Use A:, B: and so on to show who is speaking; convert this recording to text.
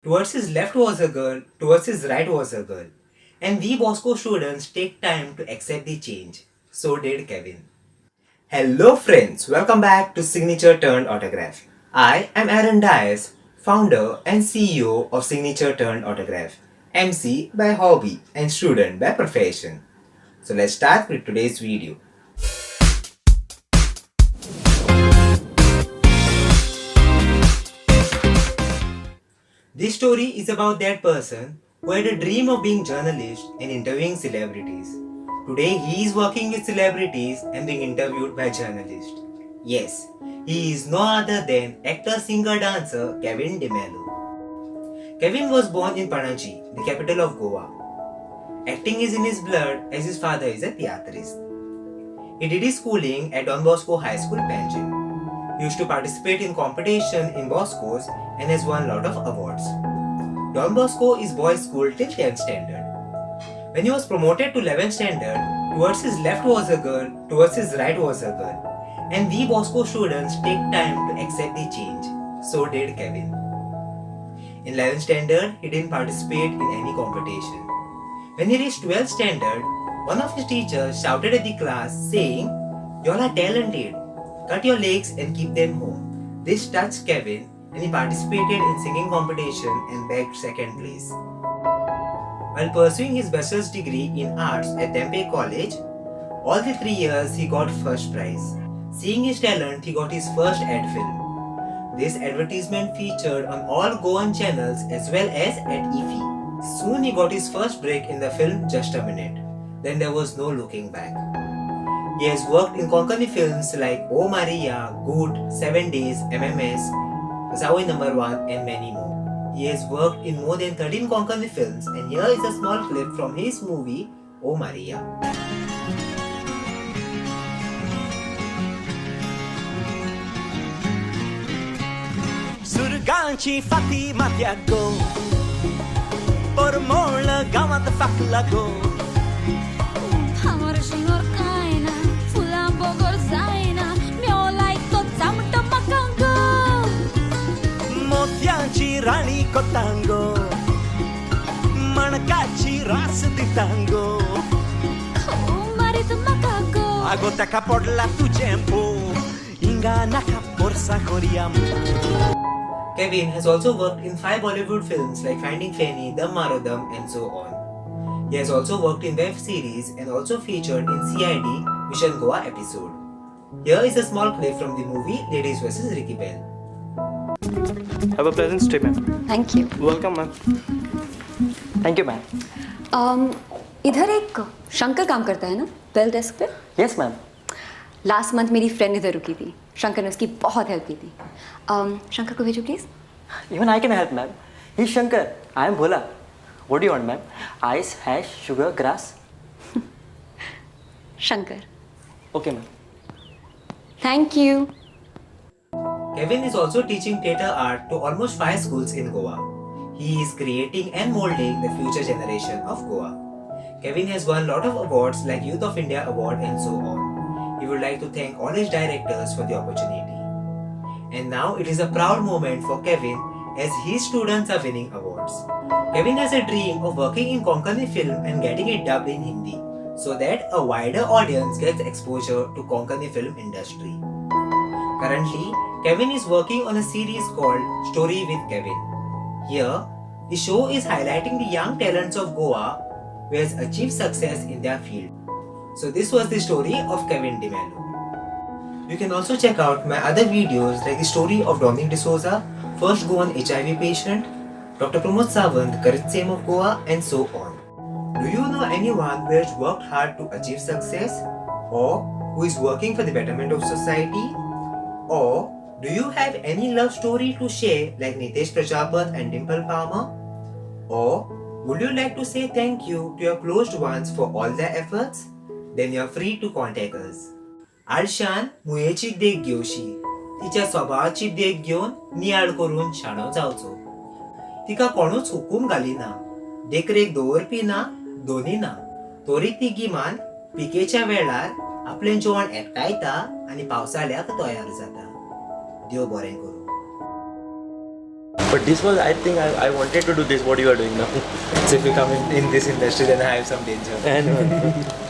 A: Towards his left was a girl, towards his right was a girl. And we Bosco students take time to accept the change. So did Kevin. Hello friends, welcome back to Signature Turned Autograph. I am Aaron Dias, founder and CEO of Signature Turned Autograph, MC by hobby and student by profession. So let's start with today's video. This story is about that person who had a dream of being journalist and interviewing celebrities. Today he is working with celebrities and being interviewed by journalists. Yes, he is no other than actor, singer, dancer Kevin DeMello. Kevin was born in Panaji, the capital of Goa. Acting is in his blood as his father is a theatrist. He did his schooling at Don Bosco High School, Panjim. He used to participate in competition in Bosco's and has won a lot of awards. Don Bosco is boys' school till 10th standard. When he was promoted to 11th standard, towards his left was a girl, towards his right was a girl. And we Bosco students take time to accept the change. So did Kevin. In 11th standard, he didn't participate in any competition. When he reached 12th standard, one of his teachers shouted at the class saying, "Y'all are talented. Cut your legs and keep them home." This touched Kevin and he participated in singing competition and bagged second place. While pursuing his bachelor's degree in arts at Tempe College, all the 3 years he got first prize. Seeing his talent, he got his first ad film. This advertisement featured on all Goan channels as well as at IFI. Soon he got his first break in the film Just a Minute. Then there was no looking back. He has worked in Konkani films like Oh Maria, Good, 7 Days, MMS, Zawi Number 1 and many more. He has worked in more than 13 Konkani films and here is a small clip from his movie Oh Maria.
B: सुरगांची फाती माथ्या गो परमोळ गावात फाकला गो
C: Hamar shinor kaina fula bogor zaina miolai to zamट makango
B: मोत्यांची राणी कोतांगो मणकाची रास दितांगो
C: marit makago
B: आगो ताका पडला तुजेंपो इंगा नाका Porsa कोरियाम.
A: Kevin has also worked in 5 Bollywood films like Finding Fanny, Dam Marodam and so on. He has also worked in web series and also featured in CID Mission Goa episode. Here is a small clip from the movie Ladies vs. Ricky Bell.
D: Have a pleasant stay, ma'am.
E: Thank you.
D: Welcome, ma'am. Thank you, ma'am.
E: इधर एक शंकर काम करता है ना bell desk पे.
D: Yes, ma'am.
E: Last month मेरी friend इधर रुकी थी. शंकर ने उसकी बहुत हेल्प की थी. शंकर को भेजो please.
D: Even I can help, ma'am. He's Shankar. I am Bhola. What do you want, ma'am? Ice, hash, sugar, grass?
E: Shankar.
D: Okay, ma'am.
E: Thank you.
A: Kevin is also teaching theatre art to almost 5 schools in Goa. He is creating and molding the future generation of Goa. Kevin has won a lot of awards like Youth of India Award and so on. He would like to thank all his directors for the opportunity. And now it is a proud moment for Kevin as his students are winning awards. Kevin has a dream of working in Konkani film and getting it dubbed in Hindi so that a wider audience gets exposure to Konkani film industry. Currently, Kevin is working on a series called Story with Kevin. Here, the show is highlighting the young talents of Goa who has achieved success in their field. So this was the story of Kevin DeMello. You can also check out my other videos like the story of Dominic D'Souza, first Goan HIV patient, Dr. Pramod Sawant, Current Same of Goa and so on. Do you know anyone who has worked hard to achieve success? Or who is working for the betterment of society? Or do you have any love story to share like Nitesh Prajapat and Dimple Palmer? Or would you like to say thank you to your closed ones for all their efforts? Then you are free to contact us. आळशान मुयेची देख घेवशी तिच्या स्वभावाची देख घेवन नियाळ करून शाणो जावचो. तिका कोणूच हुकूम घालिना, देखरेख दवरपी ना, दोनी ना. तोरी ती गिमान पिकेच्या वेळार आपलें जेवण एकठांयता आनी पावसाळ्याक तयार जाता. देव बरें करूं.
F: But this was, I think, I wanted to do this. What you are doing now?
A: So if you come in this industry, then I have some danger.
F: And